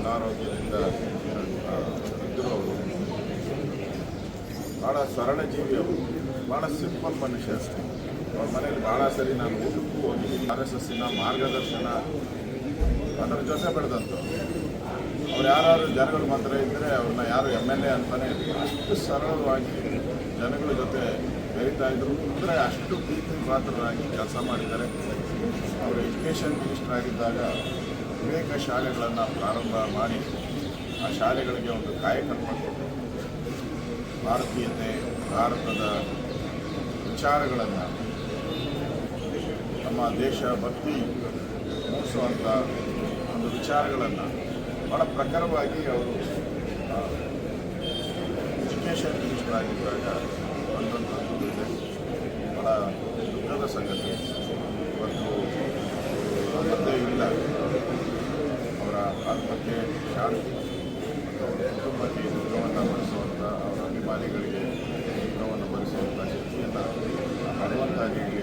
ಅನಾರೋಗ್ಯದಿಂದ ಇದ್ದರು. ಅವರು ಭಾಳ ಸರಳ ಜೀವಿ, ಅವರು ಭಾಳ ಸಿಂಪಲ್ ಮನುಷ್ಯ ಅಷ್ಟೇ. ಅವ್ರ ಮನೇಲಿ ಭಾಳ ಸರಿ ನಾನು ಊಟಕ್ಕೂ ಹೋಗಿದ್ದೀನಿ. RSSನ ಮಾರ್ಗದರ್ಶನ ಅದರ ಜೊತೆ ಬೆಳೆದಂಥವ್ರು. ಅವ್ರು ಯಾರು ಜನಗಳ ಮಾತ್ರ ಇದ್ದರೆ ಅವ್ರನ್ನ ಯಾರು MLA ಅಂತಲೇ ಅಷ್ಟು ಸರಳವಾಗಿ ಜನಗಳ ಜೊತೆ ಬೆರೀತಾ ಇದ್ರು. ಅಂದರೆ ಅಷ್ಟು ಪ್ರೀತಿ ಪಾತ್ರರಾಗಿ ಕೆಲಸ ಮಾಡಿದ್ದಾರೆ. ಅವರು ಎಜುಕೇಷನ್ ಮಿನಿಸ್ಟರ್ ಆಗಿದ್ದಾಗ ಅನೇಕ ಶಾಲೆಗಳನ್ನು ಪ್ರಾರಂಭ ಮಾಡಿ ಆ ಶಾಲೆಗಳಿಗೆ ಒಂದು ಕಾಯಕಲ್ಪ ಕೊಟ್ಟು ಭಾರತೀಯತೆ, ಭಾರತದ ವಿಚಾರಗಳನ್ನು, ನಮ್ಮ ದೇಶ ಭಕ್ತಿ ಮೂಡಿಸುವಂಥ ಒಂದು ವಿಚಾರಗಳನ್ನು ಭಾಳ ಪ್ರಖರವಾಗಿ ಅವರು ಎಜುಕೇಷನ್ ಮಿನಿಸ್ಟರ್ ಆಗಿದ್ದಾಗ ಬಂದಂಥದ್ದು ಇದೆ. ಭಾಳ ದುಃಖದ ಸಂಗತಿ. ಇವತ್ತು ಮಧ್ಯೆ ಇಲ್ಲ. ಅವರ ಆತ್ಮಕ್ಕೆ ಶಾಂತಿ ಮತ್ತು ಅವರ ಕುಟುಂಬಕ್ಕೆ ದುಃಖವನ್ನು ಭರಿಸುವಂಥ ಅವರ ಅಭಿಮಾನಿಗಳಿಗೆ ದುಃಖವನ್ನು ಭರಿಸುವಂಥ ಶಕ್ತಿಯನ್ನು ಭಗವಂತ ನೀಡಲಿ.